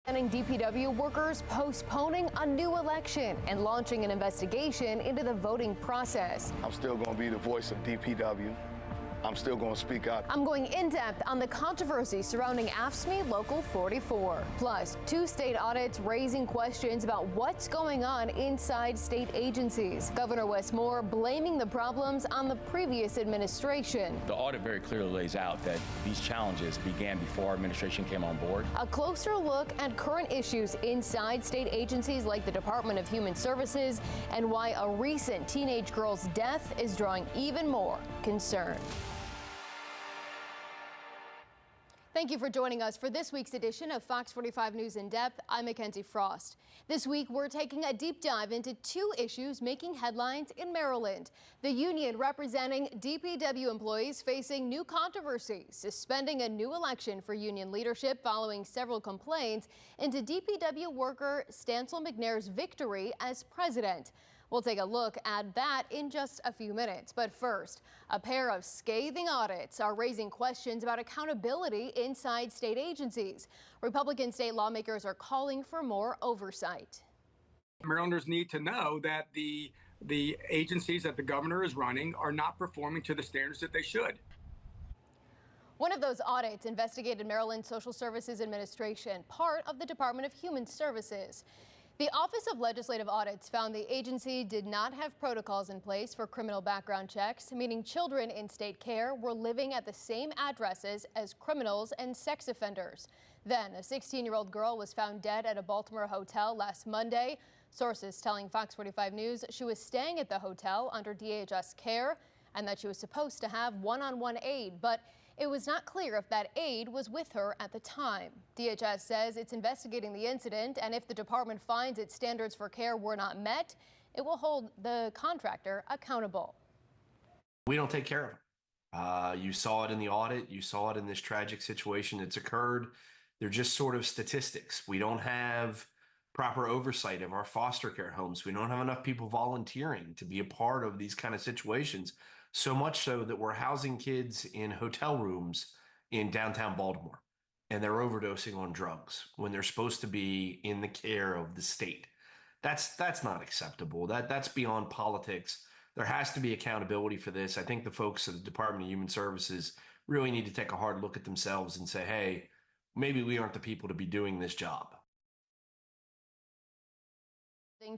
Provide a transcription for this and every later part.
DPW workers postponing a new election and launching an investigation into the voting process. I'm still going to be the voice of DPW. I'm still going to speak out. I'm going in depth on the controversy surrounding AFSCME Local 44. Plus, 2 state audits raising questions about what's going on inside state agencies. Governor Wes Moore blaming the problems on the previous administration. The audit very clearly lays out that these challenges began before our administration came on board. A closer look at current issues inside state agencies like the Department of Human Services and why a recent teenage girl's death is drawing even more concern. Thank you for joining us for this week's edition of Fox 45 News in Depth. I'm Mackenzie Frost. This week, we're taking a deep dive into 2 issues making headlines in Maryland. The union representing DPW employees facing new controversy, suspending a new election for union leadership following several complaints into DPW worker Stancil McNair's victory as president. We'll take a look at that in just a few minutes. But first, a pair of scathing audits are raising questions about accountability inside state agencies. Republican state lawmakers are calling for more oversight. Marylanders need to know that the agencies that the governor is running are not performing to the standards that they should. One of those audits investigated Maryland Social Services Administration, part of the Department of Human Services. The Office of Legislative Audits found the agency did not have protocols in place for criminal background checks, meaning children in state care were living at the same addresses as criminals and sex offenders. Then, a 16-year-old girl was found dead at a Baltimore hotel last Monday. Sources telling Fox 45 News she was staying at the hotel under DHS care and that she was supposed to have one-on-one aid, but it was not clear if that aide was with her at the time. DHS says it's investigating the incident, and if the department finds its standards for care were not met, it will hold the contractor accountable. We don't take care of them. You saw it in the audit. You saw it in this tragic situation that's occurred. They're just sort of statistics. We don't have proper oversight of our foster care homes. We don't have enough people volunteering to be a part of these kind of situations. So much so that we're housing kids in hotel rooms in downtown Baltimore, and they're overdosing on drugs when they're supposed to be in the care of the state. That's not acceptable. That's beyond politics. There has to be accountability for this. I think the folks at the Department of Human Services really need to take a hard look at themselves and say, hey, maybe we aren't the people to be doing this job.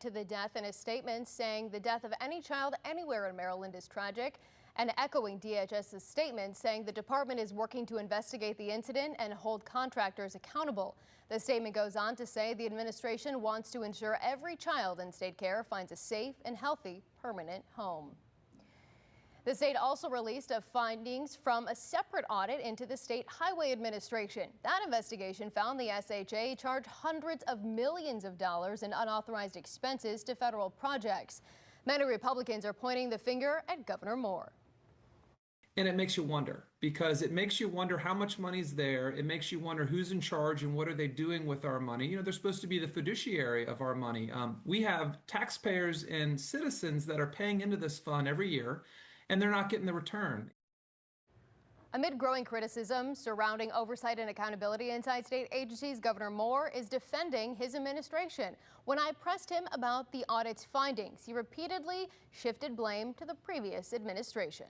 To the death in a statement saying the death of any child anywhere in Maryland is tragic, and echoing DHS's statement saying the department is working to investigate the incident and hold contractors accountable. The statement goes on to say the administration wants to ensure every child in state care finds a safe and healthy permanent home. The state also released findings from a separate audit into the State Highway Administration. That investigation found the SHA charged hundreds of millions of dollars in unauthorized expenses to federal projects. Many Republicans are pointing the finger at Governor Moore. And it makes you wonder, because it makes you wonder how much money's there. It makes you wonder who's in charge and what are they doing with our money. You know, they're supposed to be the fiduciary of our money. We have taxpayers and citizens that are paying into this fund every year, and they're not getting the return. Amid growing criticism surrounding oversight and accountability inside state agencies, Governor Moore is defending his administration. When I pressed him about the audit's findings, he repeatedly shifted blame to the previous administration.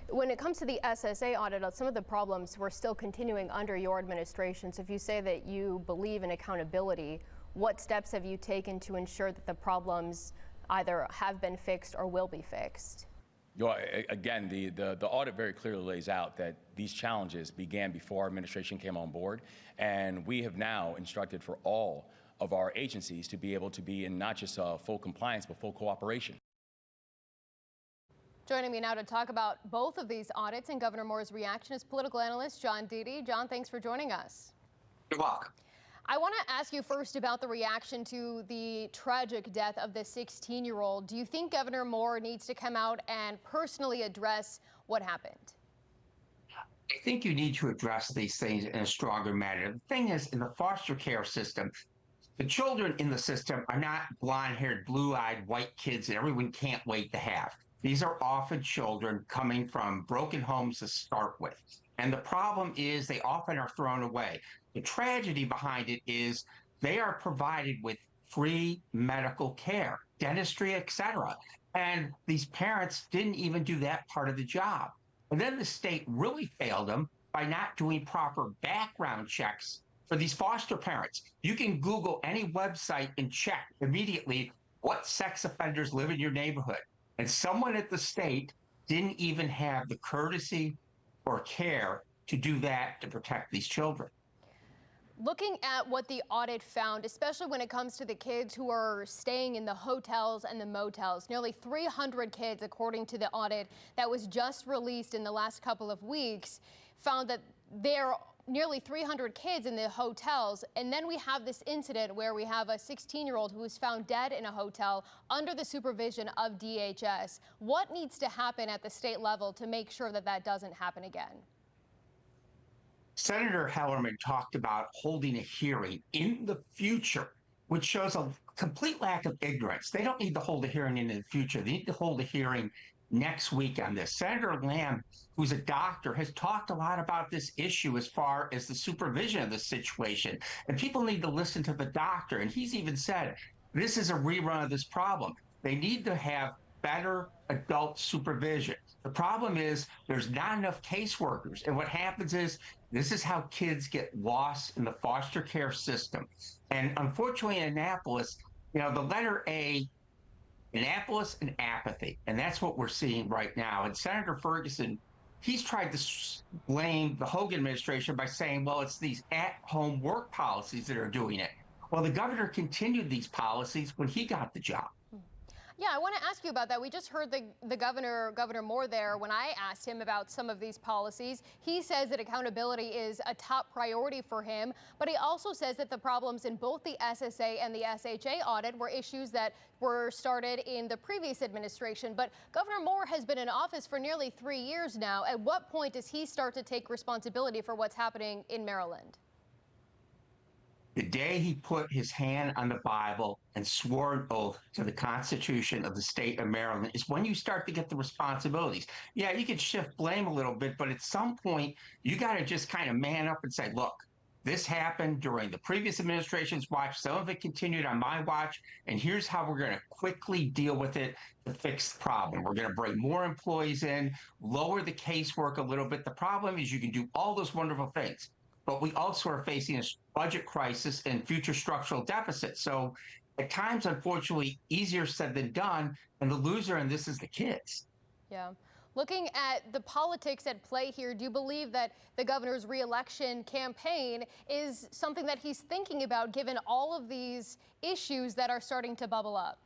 When it comes to the SSA audit, some of the problems were still continuing under your administration. So if you say that you believe in accountability, what steps have you taken to ensure that the problems either have been fixed or will be fixed? Again, the audit very clearly lays out that these challenges began before our administration came on board, and we have now instructed for all of our agencies to be able to be in not just full compliance, but full cooperation. Joining me now to talk about both of these audits and Governor Moore's reaction is political analyst John Deedy. John, thanks for joining us. Good luck. I want to ask you first about the reaction to the tragic death of the 16-year-old. Do you think Governor Moore needs to come out and personally address what happened? I think you need to address these things in a stronger manner. The thing is, in the foster care system, the children in the system are not blonde-haired, blue-eyed, white kids that everyone can't wait to have. These are often children coming from broken homes to start with. And the problem is they often are thrown away. The tragedy behind it is they are provided with free medical care, dentistry, etc. And these parents didn't even do that part of the job. And then the state really failed them by not doing proper background checks for these foster parents. You can Google any website and check immediately what sex offenders live in your neighborhood. And someone at the state didn't even have the courtesy or care to do that to protect these children. Looking at what the audit found, especially when it comes to the kids who are staying in the hotels and the motels, nearly 300 kids, according to the audit that was just released in the last couple of weeks, found that there are nearly 300 kids in the hotels. And then we have this incident where we have a 16-year-old who was found dead in a hotel under the supervision of DHS. What needs to happen at the state level to make sure that that doesn't happen again? Senator Hellerman talked about holding a hearing in the future, which shows a complete lack of ignorance. They don't need to hold a hearing in the future. They need to hold a hearing next week on this. Senator Lamb, who's a doctor, has talked a lot about this issue as far as the supervision of the situation. And people need to listen to the doctor. And he's even said, this is a rerun of this problem. They need to have better adult supervision. The problem is there's not enough caseworkers. And what happens is this is how kids get lost in the foster care system. And unfortunately, in Annapolis, the letter A, Annapolis and apathy. And that's what we're seeing right now. And Senator Ferguson, he's tried to blame the Hogan administration by saying, well, it's these at-home work policies that are doing it. Well, the governor continued these policies when he got the job. Yeah, I want to ask you about that. We just heard the Governor Moore there when I asked him about some of these policies. He says that accountability is a top priority for him, but he also says that the problems in both the SSA and the SHA audit were issues that were started in the previous administration. But Governor Moore has been in office for nearly 3 years now. At what point does he start to take responsibility for what's happening in Maryland? The day he put his hand on the Bible and swore an oath to the Constitution of the state of Maryland is when you start to get the responsibilities. Yeah, you can shift blame a little bit, but at some point, you got to just kind of man up and say, look, this happened during the previous administration's watch. Some of it continued on my watch, and here's how we're going to quickly deal with it to fix the problem. We're going to bring more employees in, lower the casework a little bit. The problem is you can do all those wonderful things, but we also are facing a budget crisis and future structural deficits. So at times, unfortunately, easier said than done. And the loser in this is the kids. Yeah. Looking at the politics at play here, do you believe that the governor's reelection campaign is something that he's thinking about, given all of these issues that are starting to bubble up?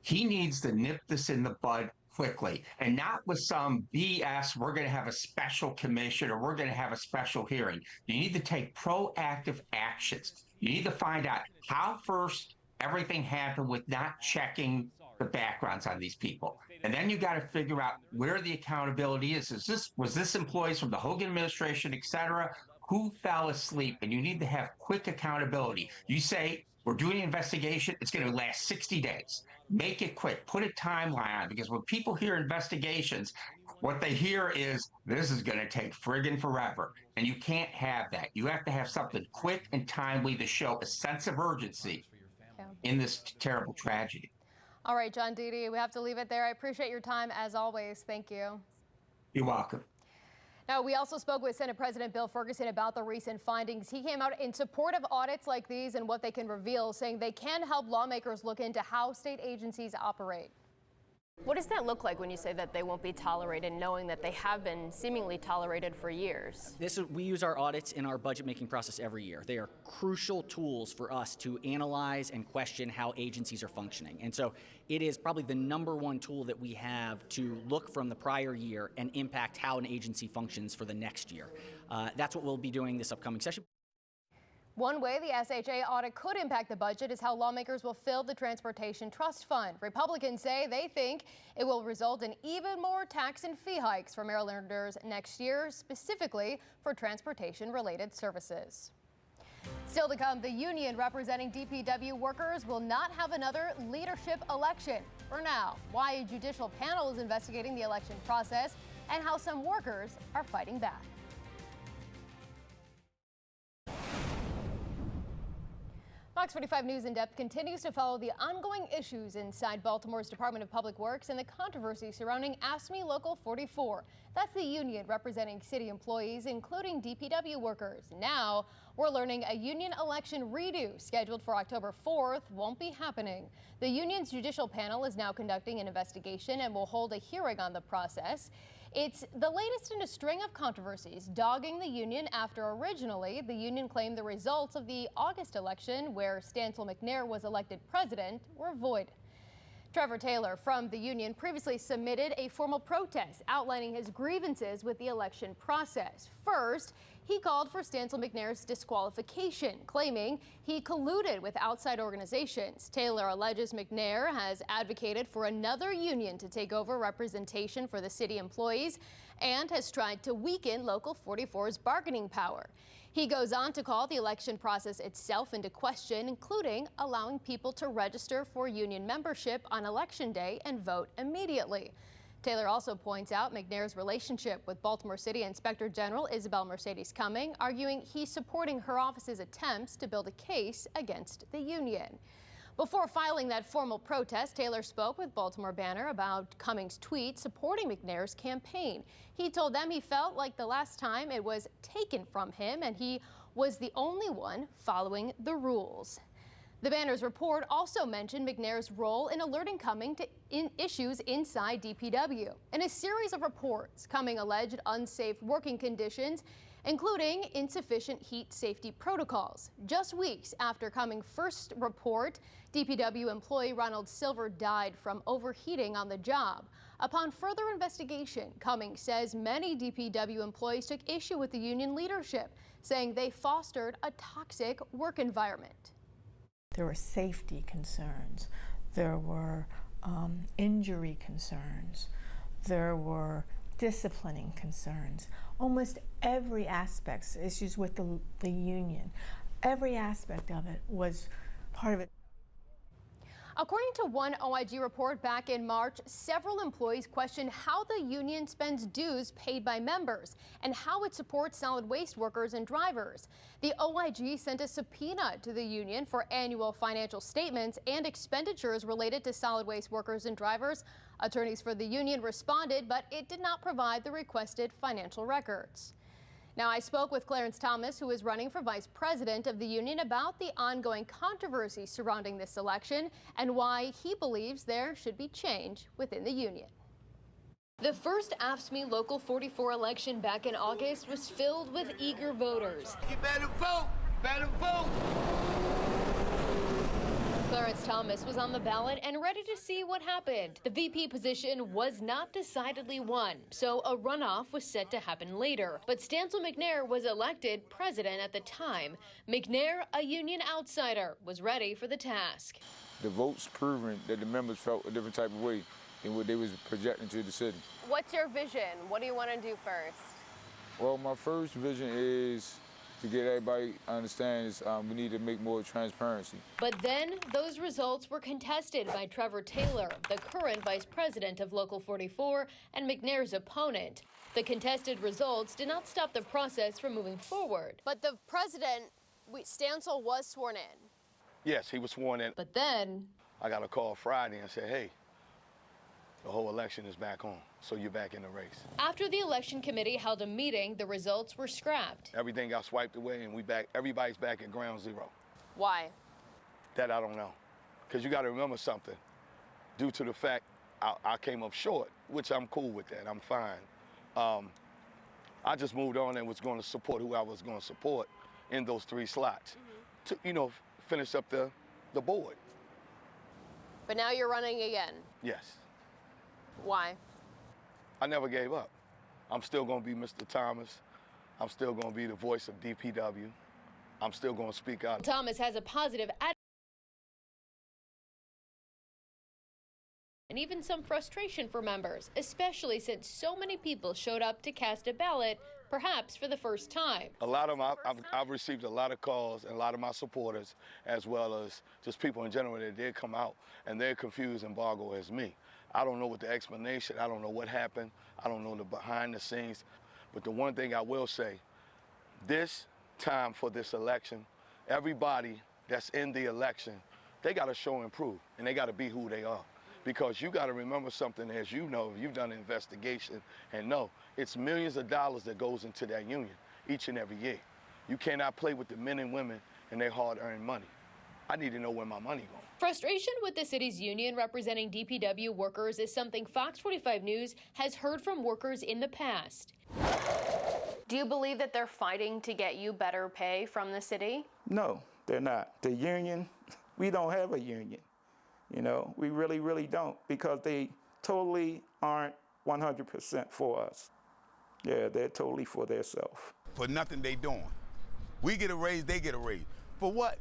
He needs to nip this in the bud quickly, and not with some BS, we're going to have a special commission or we're going to have a special hearing. You need to take proactive actions. You need to find out how first everything happened with not checking the backgrounds on these people. And then you got to figure out where the accountability is. Was this employees from the Hogan administration, et cetera? Who fell asleep? And you need to have quick accountability. You say, we're doing an investigation, it's going to last 60 days. Make it quick. Put a timeline on, because when people hear investigations, what they hear is this is going to take friggin' forever. And you can't have that. You have to have something quick and timely to show a sense of urgency in this terrible tragedy. All right, John Dede, we have to leave it there. I appreciate your time as always. Thank you. You're welcome. Now, we also spoke with Senate President Bill Ferguson about the recent findings. He came out in support of audits like these and what they can reveal, saying they can help lawmakers look into how state agencies operate. What does that look like when you say that they won't be tolerated, knowing that they have been seemingly tolerated for years? We use our audits in our budget making process every year. They are crucial tools for us to analyze and question how agencies are functioning. And so it is probably the #1 tool that we have to look from the prior year and impact how an agency functions for the next year. That's what we'll be doing this upcoming session. One way the SHA audit could impact the budget is how lawmakers will fill the Transportation Trust Fund. Republicans say they think it will result in even more tax and fee hikes for Marylanders next year, specifically for transportation-related services. Still to come, the union representing DPW workers will not have another leadership election. For now, why a judicial panel is investigating the election process and how some workers are fighting back. Fox 45 News In Depth continues to follow the ongoing issues inside Baltimore's Department of Public Works and the controversy surrounding AFSCME Local 44. That's the union representing city employees, including DPW workers. Now, we're learning a union election redo scheduled for October 4th won't be happening. The union's judicial panel is now conducting an investigation and will hold a hearing on the process. It's the latest in a string of controversies dogging the union after originally the union claimed the results of the August election, where Stancil McNair was elected president, were void. Trevor Taylor from the union previously submitted a formal protest outlining his grievances with the election process. First, he called for Stancil McNair's disqualification, claiming he colluded with outside organizations. Taylor alleges McNair has advocated for another union to take over representation for the city employees and has tried to weaken Local 44's bargaining power. He goes on to call the election process itself into question, including allowing people to register for union membership on Election Day and vote immediately. Taylor also points out McNair's relationship with Baltimore City Inspector General Isabel Mercedes Cumming, arguing he's supporting her office's attempts to build a case against the union. Before filing that formal protest, Taylor spoke with Baltimore Banner about Cummings' tweet supporting McNair's campaign. He told them he felt like the last time it was taken from him and he was the only one following the rules. The Banner's report also mentioned McNair's role in alerting Cumming to issues inside DPW. In a series of reports, Cumming alleged unsafe working conditions, including insufficient heat safety protocols. Just weeks after Cumming's first report, DPW employee Ronald Silver died from overheating on the job. Upon further investigation, Cumming says many DPW employees took issue with the union leadership, saying they fostered a toxic work environment. There were safety concerns, there were injury concerns, there were disciplining concerns. Almost every aspect, issues with the union, every aspect of it was part of it. According to one OIG report back in March, several employees questioned how the union spends dues paid by members and how it supports solid waste workers and drivers. The OIG sent a subpoena to the union for annual financial statements and expenditures related to solid waste workers and drivers. Attorneys for the union responded, but it did not provide the requested financial records. Now, I spoke with Clarence Thomas, who is running for vice president of the union, about the ongoing controversy surrounding this election and why he believes there should be change within the union. The first AFSCME Local 44 election back in August was filled with eager voters. You better vote! Better vote! Clarence Thomas was on the ballot and ready to see what happened. The VP position was not decidedly won, so a runoff was set to happen later. But Stancil McNair was elected president at the time. McNair, a union outsider, was ready for the task. The votes proving that the members felt a different type of way than what they was projecting to the city. What's your vision? What do you want to do first? Well, my first vision is to get everybody understands we need to make more transparency. But then those results were contested by Trevor Taylor, the current vice president of Local 44 and McNair's opponent. The contested results did not stop the process from moving forward. But the president, Stancil, was sworn in. Yes, he was sworn in. But then I got a call Friday and said, hey, the whole election is back on, so you're back in the race. After the election committee held a meeting, the results were scrapped. Everything got swiped away and everybody's back at ground zero. Why? That I don't know. Because you got to remember something. Due to the fact I came up short, which I'm cool with that, I'm fine. I just moved on and was going to support who I was going to support in those 3 slots to, finish up the board. But now you're running again. Yes. Why? I never gave up. I'm still going to be Mr. Thomas. I'm still going to be the voice of DPW. I'm still going to speak out. Thomas has a positive attitude and even some frustration for members, especially since so many people showed up to cast a ballot, perhaps for the first time. A lot of them, I've received a lot of calls, and a lot of my supporters, as well as just people in general, that did come out, and they're confused and boggled as me. I don't know what the explanation, I don't know what happened, I don't know the behind the scenes, but the one thing I will say, this time for this election, everybody that's in the election, they got to show and prove, and they got to be who they are. Because you got to remember something, as you know, you've done an investigation and know, it's millions of dollars that goes into that union each and every year. You cannot play with the men and women and their hard-earned money. I need to know where my money goes. Frustration with the city's union representing DPW workers is something Fox 45 News has heard from workers in the past. Do you believe that they're fighting to get you better pay from the city? No, they're not. The union, we don't have a union. You know, we really, really don't, because they totally aren't 100% for us. Yeah, they're totally for themselves. For nothing they doing. We get a raise, they get a raise. For what?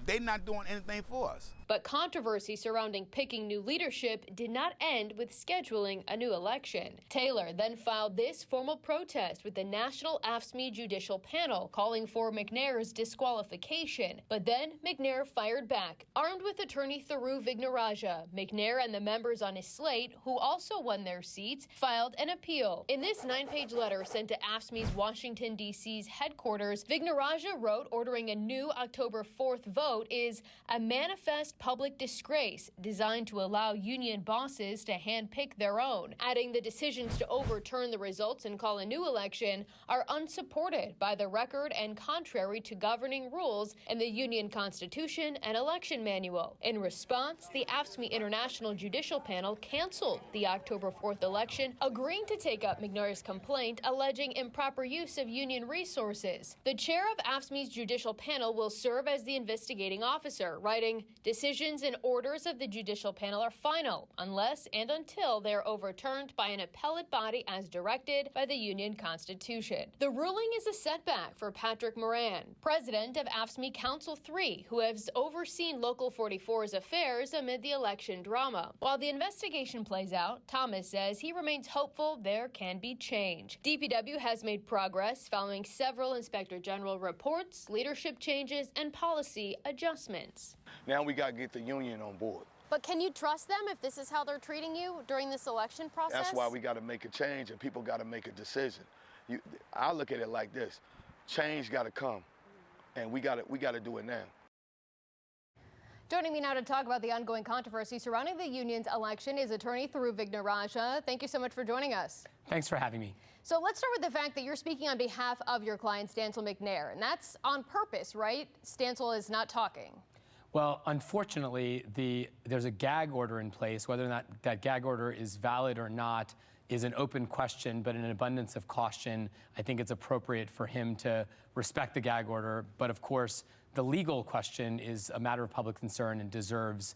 They not doing anything for us. But controversy surrounding picking new leadership did not end with scheduling a new election. Taylor then filed this formal protest with the National AFSCME Judicial Panel, calling for McNair's disqualification. But then McNair fired back. Armed with attorney Tharu Vignaraja, McNair and the members on his slate, who also won their seats, filed an appeal. In this 9-page letter sent to AFSCME's Washington, D.C.'s headquarters, Vignaraja wrote ordering a new October 4th vote is a manifest public disgrace designed to allow union bosses to handpick their own, adding the decisions to overturn the results and call a new election are unsupported by the record and contrary to governing rules in the union constitution and election manual. In response, the AFSCME International Judicial Panel canceled the October 4th election, agreeing to take up McNair's complaint alleging improper use of union resources. The chair of AFSCME's judicial panel will serve as the investigating officer, writing, "Decisions and orders of the judicial panel are final unless and until they are overturned by an appellate body as directed by the union constitution." The ruling is a setback for Patrick Moran, president of AFSCME Council 3, who has overseen Local 44's affairs amid the election drama. While the investigation plays out, Thomas says he remains hopeful there can be change. DPW has made progress following several Inspector General reports, leadership changes, and policy adjustments. Now we got to get the union on board. But can you trust them if this is how they're treating you during this election process? That's why we got to make a change, and people got to make a decision. I look at it like this: change got to come, and we got to do it now. Joining me now to talk about the ongoing controversy surrounding the union's election is attorney Tharu Vignaraja. Thank you so much for joining us. Thanks for having me. So let's start with the fact that you're speaking on behalf of your client, Stancil McNair, and that's on purpose, right? Stancil is not talking. Well, unfortunately, there's a gag order in place. Whether or not that gag order is valid or not is an open question, but in an abundance of caution, I think it's appropriate for him to respect the gag order. But of course, the legal question is a matter of public concern and deserves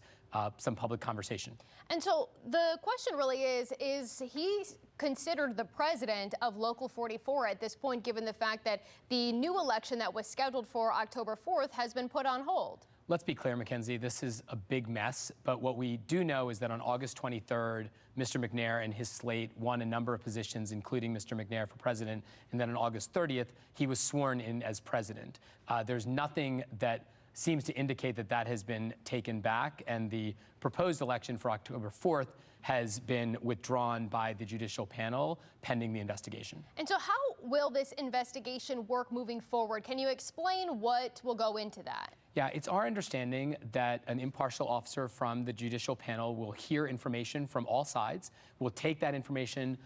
some public conversation. And so the question really is he considered the president of Local 44 at this point, given the fact that the new election that was scheduled for October 4th has been put on hold? Let's be clear, Mackenzie, this is a big mess, but what we do know is that on August 23rd, Mr. McNair and his slate won a number of positions, including Mr. McNair for president, and then on August 30th, he was sworn in as president. There's nothing that seems to indicate that that has been taken back, and the proposed election for October 4th has been withdrawn by the judicial panel pending the investigation. And so how will this investigation work moving forward? Can you explain what will go into that? Yeah, it's our understanding that an impartial officer from the judicial panel will hear information from all sides, will take that information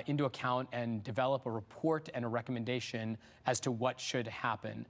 into account and develop a report and a recommendation as to what should happen.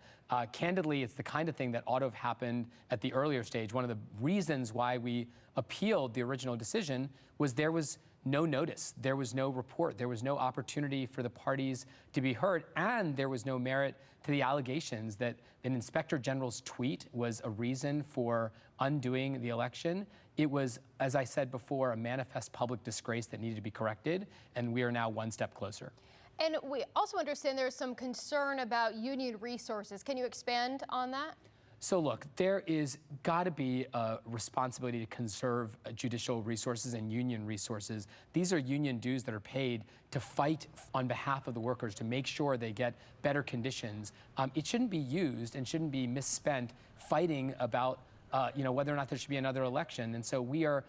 Candidly, it's the kind of thing that ought to have happened at the earlier stage. One of the reasons why we appealed the original decision was there was no notice, there was no report, there was no opportunity for the parties to be heard, and there was no merit to the allegations that an inspector general's tweet was a reason for undoing the election. It was, as I said before, a manifest public disgrace that needed to be corrected, and we are now one step closer. And we also understand there's some concern about union resources. Can you expand on that? So look, there is got to be a responsibility to conserve judicial resources and union resources. These are union dues that are paid to fight on behalf of the workers to make sure they get better conditions. It shouldn't be used and shouldn't be misspent fighting about whether or not there should be another election. And so we are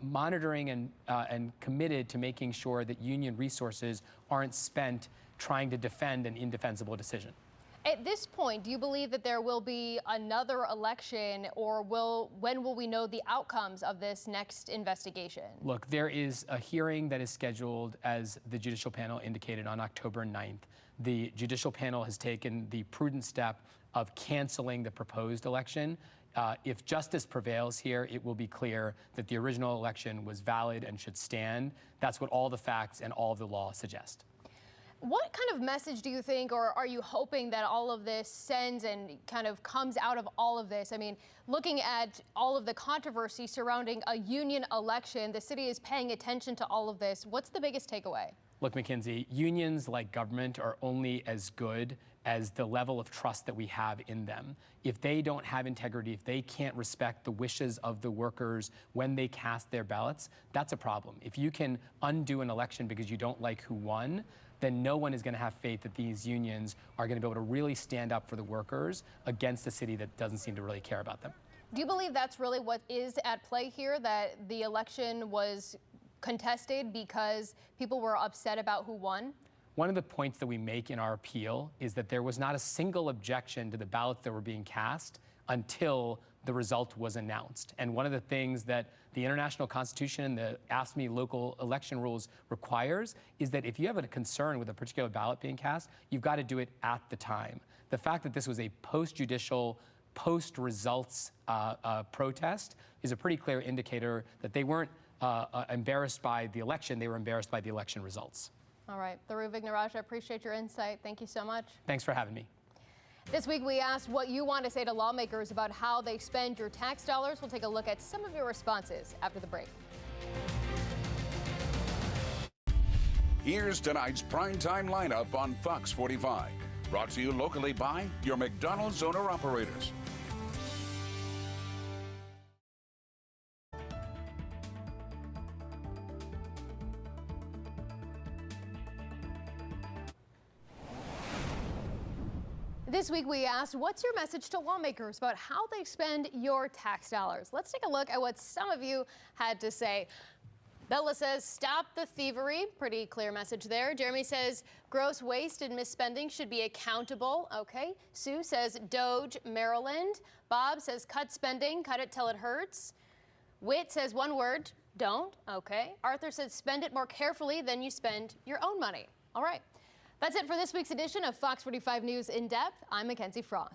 monitoring and committed to making sure that union resources aren't spent trying to defend an indefensible decision. At this point, do you believe that there will be another election, or when will we know the outcomes of this next investigation? Look, there is a hearing that is scheduled, as the judicial panel indicated, on October 9th. The judicial panel has taken the prudent step of canceling the proposed election. If justice prevails here, it will be clear that the original election was valid and should stand. That's what all the facts and all of the law suggest. What kind of message do you think, or are you hoping that all of this sends and kind of comes out of all of this? I mean, looking at all of the controversy surrounding a union election, the city is paying attention to all of this. What's the biggest takeaway? Look, Mackenzie, unions, like government, are only as good as the level of trust that we have in them. If they don't have integrity, if they can't respect the wishes of the workers when they cast their ballots, that's a problem. If you can undo an election because you don't like who won, then no one is going to have faith that these unions are going to be able to really stand up for the workers against a city that doesn't seem to really care about them. Do you believe that's really what is at play here, that the election was contested because people were upset about who won? One of the points that we make in our appeal is that there was not a single objection to the ballots that were being cast until the result was announced. And one of the things that the International Constitution and the AFSCME local election rules requires is that if you have a concern with a particular ballot being cast, you've got to do it at the time. The fact that this was a post-judicial, post-results protest is a pretty clear indicator that they weren't embarrassed by the election, they were embarrassed by the election results. All right, Tharu Vignaraj, I appreciate your insight. Thank you so much. Thanks for having me. This week, we asked what you want to say to lawmakers about how they spend your tax dollars. We'll take a look at some of your responses after the break. Here's tonight's primetime lineup on Fox 45. Brought to you locally by your McDonald's owner-operators. This week, we asked, what's your message to lawmakers about how they spend your tax dollars? Let's take a look at what some of you had to say. Bella says, stop the thievery. Pretty clear message there. Jeremy says, gross waste and misspending should be accountable. Okay. Sue says, Doge, Maryland. Bob says, cut spending, cut it till it hurts. Whit says, one word, don't. Okay. Arthur says, spend it more carefully than you spend your own money. All right. That's it for this week's edition of Fox 45 News In Depth. I'm Mackenzie Frost.